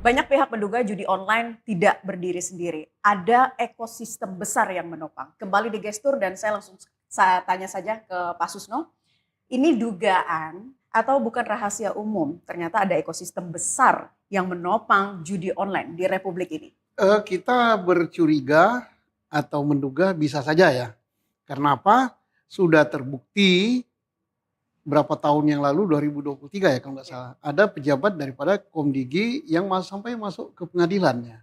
Banyak pihak menduga judi online tidak berdiri sendiri. Ada ekosistem besar yang menopang. Kembali di gestur dan saya tanya saja ke Pak Susno. Ini dugaan atau bukan rahasia umum? Ternyata ada ekosistem besar yang menopang judi online di Republik ini. Kita bercuriga atau menduga bisa saja ya. Karena apa? Sudah terbukti berapa tahun yang lalu 2023 ya kalau nggak salah. Ada pejabat daripada Komdigi yang sampai masuk ke pengadilannya.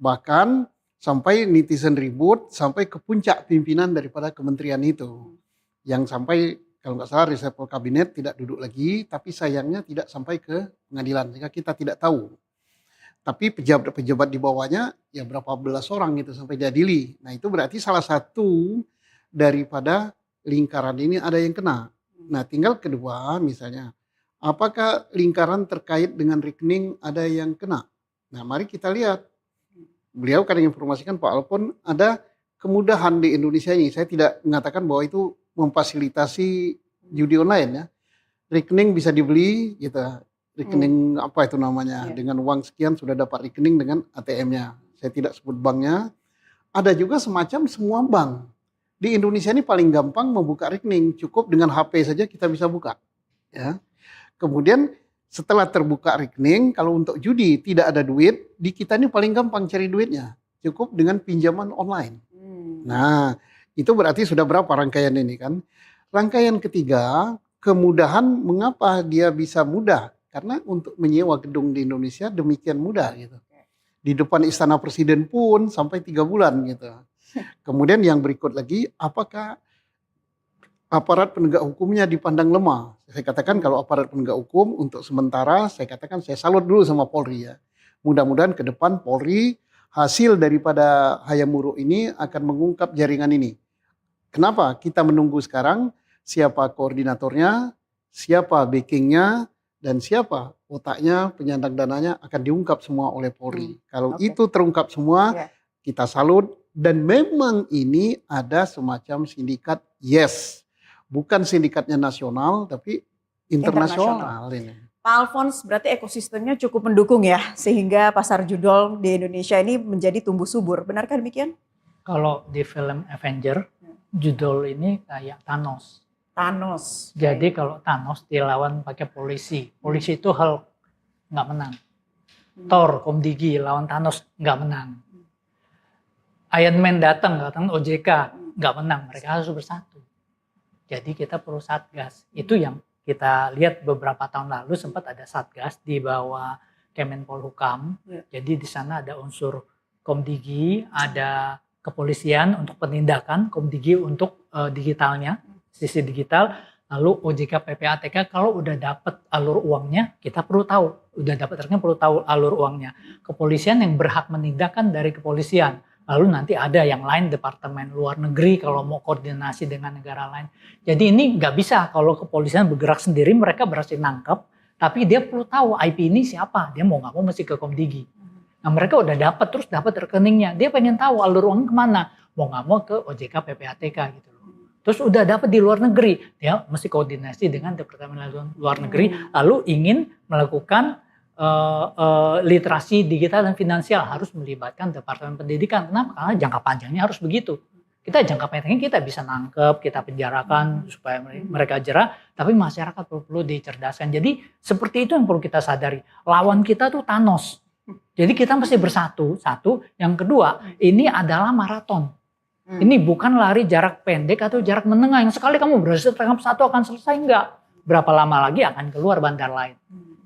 Bahkan sampai netizen ribut sampai ke puncak pimpinan daripada kementerian itu. Yang sampai kalau nggak salah reshuffle kabinet tidak duduk lagi, tapi sayangnya tidak sampai ke pengadilan. Sehingga kita tidak tahu. Tapi pejabat-pejabat di bawahnya ya berapa belas orang itu sampai diadili. Nah itu berarti salah satu daripada lingkaran ini ada yang kena. Nah tinggal kedua misalnya, apakah lingkaran terkait dengan rekening ada yang kena? Nah mari kita lihat. Beliau kan informasikan Pak Alpon ada kemudahan di Indonesia ini. Saya tidak mengatakan bahwa itu memfasilitasi judi online ya. Rekening bisa dibeli gitu. Rekening apa itu namanya, dengan uang sekian sudah dapat rekening dengan ATM-nya. Saya tidak sebut banknya. Ada juga semacam semua bank. Di Indonesia ini paling gampang membuka rekening, cukup dengan HP saja kita bisa buka. Ya. Kemudian setelah terbuka rekening, kalau untuk judi tidak ada duit, di kita ini paling gampang cari duitnya. Cukup dengan pinjaman online. Nah, itu berarti sudah berapa rangkaian ini kan? Rangkaian ketiga, kemudahan mengapa dia bisa mudah? Karena untuk menyewa gedung di Indonesia demikian mudah gitu. Di depan Istana Presiden pun sampai 3 bulan gitu. Kemudian yang berikut lagi, apakah aparat penegak hukumnya dipandang lemah? Saya katakan kalau aparat penegak hukum untuk sementara saya katakan saya salut dulu sama Polri ya. Mudah-mudahan ke depan Polri hasil daripada Hayam Wuruk ini akan mengungkap jaringan ini. Kenapa? Kita menunggu sekarang siapa koordinatornya, siapa backingnya, dan siapa otaknya, penyandang dananya akan diungkap semua oleh Polri. Kalau itu terungkap semua, kita salut. Dan memang ini ada semacam sindikat, yes. Bukan sindikatnya nasional, tapi internasional ini. Pak Alfons, berarti ekosistemnya cukup mendukung ya, sehingga pasar judol di Indonesia ini menjadi tumbuh subur. Benarkah demikian? Kalau di film Avenger, judol ini kayak Thanos. Jadi kalau Thanos dilawan pakai polisi itu Hulk nggak menang. Thor, Komdigi lawan Thanos nggak menang. Iron Man datang OJK nggak menang. Mereka harus bersatu. Jadi kita perlu satgas. Itu yang kita lihat beberapa tahun lalu sempat ada satgas di bawah Kemenpolhukam. Jadi di sana ada unsur Komdigi, ada kepolisian untuk penindakan, Komdigi untuk digitalnya. Sisi digital, lalu OJK PPATK kalau udah dapat alur uangnya kita perlu tahu, udah dapat rekening perlu tahu alur uangnya. Kepolisian yang berhak menindakan dari kepolisian, lalu nanti ada yang lain Departemen Luar Negeri kalau mau koordinasi dengan negara lain. Jadi ini nggak bisa kalau kepolisian bergerak sendiri, mereka berhasil nangkep, tapi dia perlu tahu IP ini siapa, dia mau nggak mau mesti ke Komdigi. Nah mereka udah dapat terus dapat rekeningnya, dia pengen tahu alur uangnya kemana, mau nggak mau ke OJK PPATK gitu loh. Terus udah dapat di luar negeri, dia mesti koordinasi dengan Departemen Luar Negeri, lalu ingin melakukan literasi digital dan finansial, harus melibatkan Departemen Pendidikan. Kenapa? Karena jangka panjangnya harus begitu. Kita jangka pendeknya kita bisa nangkep, kita penjarakan supaya mereka jerah, tapi masyarakat perlu dicerdaskan. Jadi seperti itu yang perlu kita sadari. Lawan kita tuh Thanos. Jadi kita mesti bersatu. Satu, yang kedua, ini adalah maraton. Ini bukan lari jarak pendek atau jarak menengah yang sekali kamu berhasil tangkap satu akan selesai, enggak. Berapa lama lagi akan keluar bandar lain.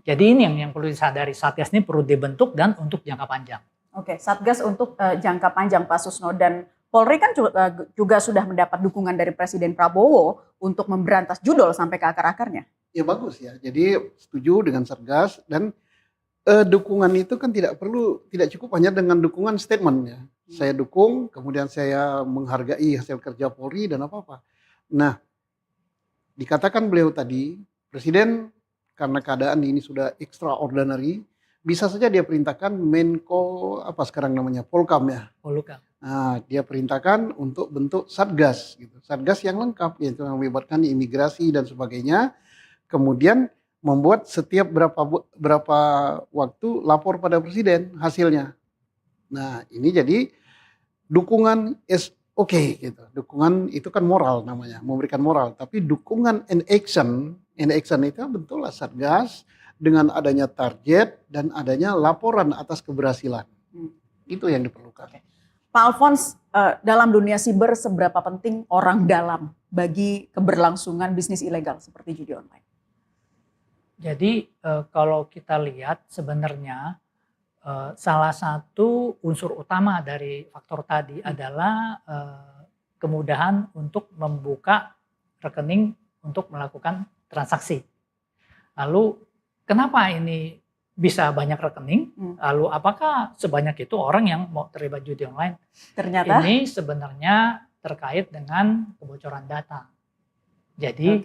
Jadi ini yang perlu disadari, Satgas ini perlu dibentuk dan untuk jangka panjang. Oke, Satgas untuk jangka panjang Pak Susno, dan Polri kan juga sudah mendapat dukungan dari Presiden Prabowo untuk memberantas judol sampai ke akar-akarnya. Ya bagus ya, jadi setuju dengan Satgas dan dukungan itu kan tidak cukup hanya dengan dukungan statement ya. Saya dukung, kemudian saya menghargai hasil kerja Polri dan apa-apa. Nah, dikatakan beliau tadi, Presiden karena keadaan ini sudah extraordinary, bisa saja dia perintahkan Menko apa sekarang namanya Polkam ya. Polhukam. Nah, dia perintahkan untuk bentuk satgas gitu. Satgas yang lengkap yaitu yang melibatkan imigrasi dan sebagainya. Kemudian membuat setiap berapa waktu lapor pada presiden hasilnya. Nah, ini jadi dukungan is okay gitu. Dukungan itu kan moral namanya, memberikan moral. Tapi dukungan in action itu bentuklah Satgas dengan adanya target dan adanya laporan atas keberhasilan. Itu yang diperlukan. Oke. Pak Alphonse, dalam dunia siber seberapa penting orang dalam bagi keberlangsungan bisnis ilegal seperti judi online? Jadi kalau kita lihat sebenarnya salah satu unsur utama dari faktor tadi adalah kemudahan untuk membuka rekening untuk melakukan transaksi. Lalu kenapa ini bisa banyak rekening? Lalu apakah sebanyak itu orang yang mau terlibat judi online? Ternyata ini sebenarnya terkait dengan kebocoran data. Jadi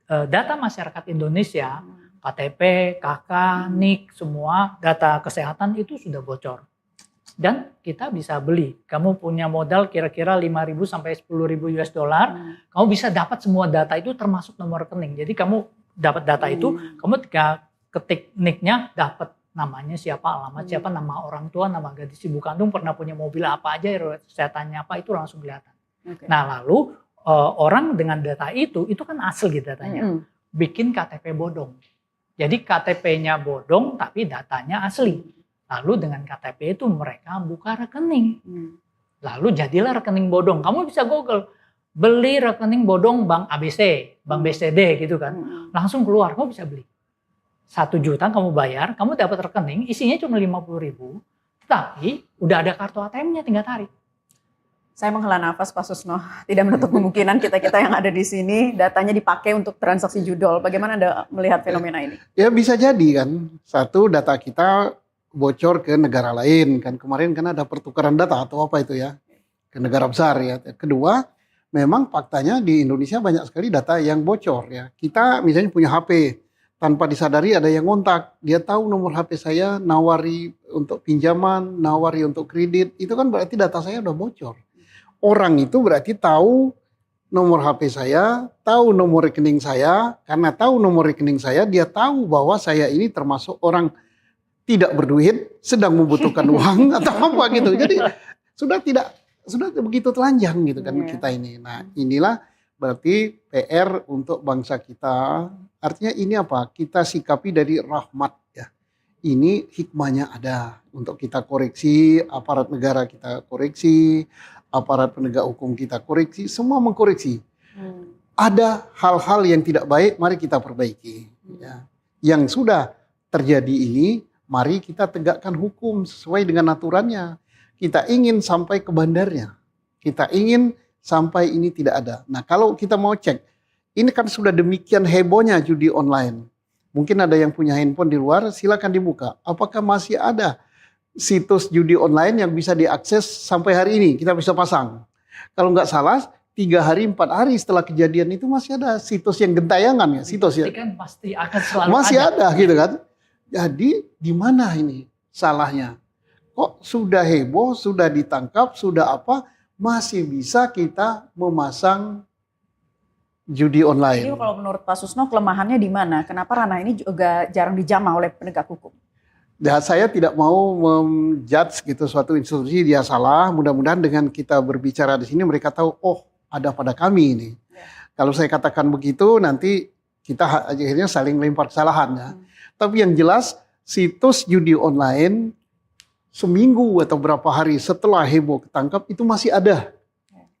data masyarakat Indonesia, KTP, KK, NIK, semua data kesehatan itu sudah bocor. Dan kita bisa beli. Kamu punya modal kira-kira 5.000 sampai 10.000 US dollar, kamu bisa dapat semua data itu termasuk nomor rekening. Jadi kamu dapat data itu, kamu ketik NIK-nya dapat namanya siapa, alamat siapa, nama orang tua, nama gadis ibu kandung, pernah punya mobil apa aja, kesehatannya apa, itu langsung kelihatan. Nah lalu orang dengan data itu kan asli datanya. Bikin KTP bodong. Jadi KTP-nya bodong tapi datanya asli. Lalu dengan KTP itu mereka buka rekening. Lalu jadilah rekening bodong. Kamu bisa Google, beli rekening bodong Bank ABC, Bank BCD gitu kan. Langsung keluar, kamu bisa beli. 1 juta kamu bayar, kamu dapat rekening, isinya cuma 50.000. Tapi udah ada kartu ATM-nya, tinggal tarik. Saya menghela nafas Pak Susno, tidak menutup kemungkinan kita-kita yang ada di sini datanya dipakai untuk transaksi judol. Bagaimana Anda melihat fenomena ini? Ya bisa jadi kan, satu data kita bocor ke negara lain kan, kemarin kan ada pertukaran data atau apa itu ya, ke negara besar ya. Kedua, memang faktanya di Indonesia banyak sekali data yang bocor ya. Kita misalnya punya HP, tanpa disadari ada yang ngontak, dia tahu nomor HP saya, nawari untuk pinjaman, nawari untuk kredit, itu kan berarti data saya udah bocor. Orang itu berarti tahu nomor HP saya, tahu nomor rekening saya. Karena tahu nomor rekening saya, dia tahu bahwa saya ini termasuk orang tidak berduit, sedang membutuhkan uang atau apa gitu. Jadi sudah begitu telanjang gitu kan kita ini. Nah inilah berarti PR untuk bangsa kita. Artinya ini apa? Kita sikapi dari rahmat ya. Ini hikmahnya ada untuk kita koreksi, aparat negara kita koreksi, aparat penegak hukum kita koreksi, semua mengkoreksi. Ada hal-hal yang tidak baik, mari kita perbaiki. Ya. Yang sudah terjadi ini, mari kita tegakkan hukum sesuai dengan aturannya. Kita ingin sampai ke bandarnya. Kita ingin sampai ini tidak ada. Nah kalau kita mau cek, ini kan sudah demikian hebohnya judi online. Mungkin ada yang punya handphone di luar, silakan dibuka. Apakah masih ada situs judi online yang bisa diakses sampai hari ini? Kita bisa pasang. Kalau nggak salah, 3 hari, 4 hari setelah kejadian itu masih ada situs yang gentayangan ya. Situs ya. Kan pasti akan selalu masih ada gitu kan. Jadi di mana ini salahnya? Kok sudah heboh, sudah ditangkap, sudah apa, masih bisa kita memasang judi online. Jadi kalau menurut Pak Susno kelemahannya di mana? Kenapa ranah ini juga jarang dijamah oleh penegak hukum? Ya, saya tidak mau menjudge gitu suatu institusi dia salah. Mudah-mudahan dengan kita berbicara di sini mereka tahu, oh ada pada kami ini. Kalau saya katakan begitu nanti kita akhirnya saling lempar kesalahan ya. Tapi yang jelas situs judi online seminggu atau berapa hari setelah heboh ketangkap itu masih ada.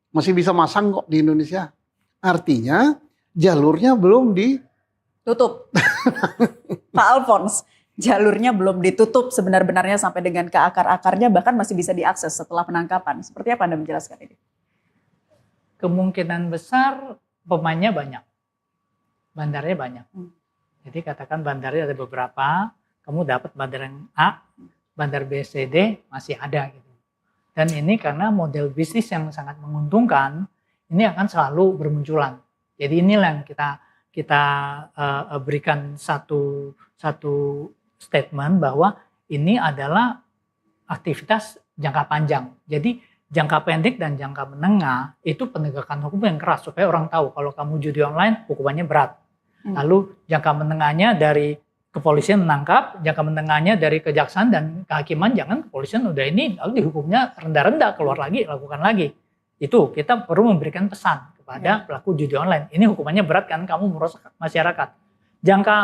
Masih bisa masang kok di Indonesia. Artinya jalurnya belum ditutup. Pak Alphonse, jalurnya belum ditutup sebenar-benarnya sampai dengan ke akar-akarnya, bahkan masih bisa diakses setelah penangkapan. Seperti apa Anda menjelaskan ini? Kemungkinan besar pemainnya banyak. Bandarnya banyak. Jadi katakan bandarnya ada beberapa, kamu dapat bandar yang A, bandar B, C, D masih ada gitu. Dan ini karena model bisnis yang sangat menguntungkan, ini akan selalu bermunculan. Jadi inilah yang kita berikan satu statement bahwa ini adalah aktivitas jangka panjang. Jadi jangka pendek dan jangka menengah itu penegakan hukum yang keras supaya orang tahu kalau kamu judi online hukumannya berat. Lalu jangka menengahnya dari kepolisian menangkap, jangka menengahnya dari kejaksaan dan kehakiman, jangan kepolisian udah ini lalu dihukumnya rendah-rendah, keluar lagi, lakukan lagi. Itu kita perlu memberikan pesan kepada pelaku judi online. Ini hukumannya berat kan, kamu merusak masyarakat. Jangka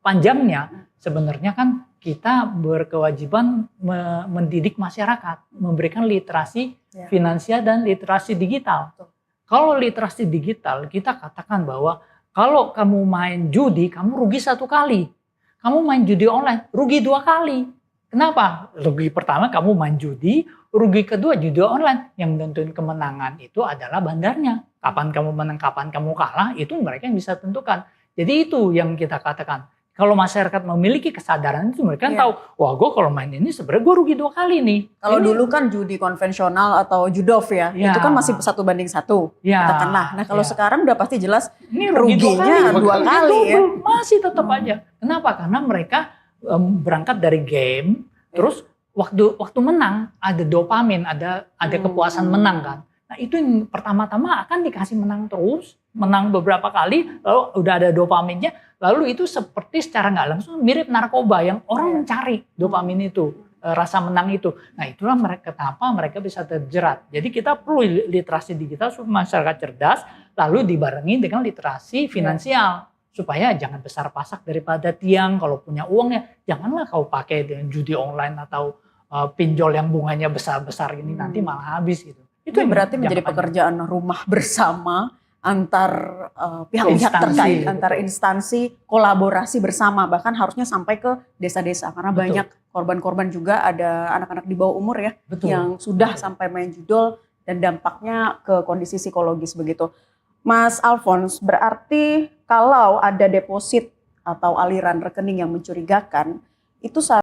panjangnya sebenarnya kan kita berkewajiban mendidik masyarakat, memberikan literasi finansial dan literasi digital. Kalau literasi digital, kita katakan bahwa kalau kamu main judi, kamu rugi 1 kali. Kamu main judi online, rugi 2 kali. Kenapa? Rugi pertama kamu main judi, rugi kedua judi online. Yang nentuin kemenangan itu adalah bandarnya. Kapan kamu menang, kapan kamu kalah, itu mereka yang bisa tentukan. Jadi itu yang kita katakan. Kalau masyarakat memiliki kesadaran itu mereka tahu, wah gue kalau main ini sebenarnya gue rugi 2 kali nih. Kalau dulu kan judi konvensional atau judov itu kan masih 1 banding 1, katakanlah. Nah kalau sekarang udah pasti jelas ini ruginya 2 kali ya. Masih tetap aja. Kenapa? Karena mereka berangkat dari game, terus waktu menang ada dopamin, ada kepuasan menang kan. Nah itu yang pertama-tama akan dikasih menang terus, menang beberapa kali, lalu udah ada dopaminnya, lalu itu seperti secara nggak langsung mirip narkoba yang orang mencari dopamin itu, rasa menang itu. Nah itulah kenapa mereka bisa terjerat. Jadi kita perlu literasi digital supaya masyarakat cerdas, lalu dibarengi dengan literasi finansial. Supaya jangan besar pasak daripada tiang, kalau punya uangnya, janganlah kau pakai dengan judi online atau pinjol yang bunganya besar-besar ini, nanti malah habis gitu. Itu berarti menjadi pekerjaan rumah bersama antar pihak-pihak terkait, antar instansi, kolaborasi bersama, bahkan harusnya sampai ke desa-desa karena banyak korban-korban juga, ada anak-anak di bawah umur ya yang sudah sampai main judol dan dampaknya ke kondisi psikologis begitu. Mas Alphonse, berarti kalau ada deposit atau aliran rekening yang mencurigakan itu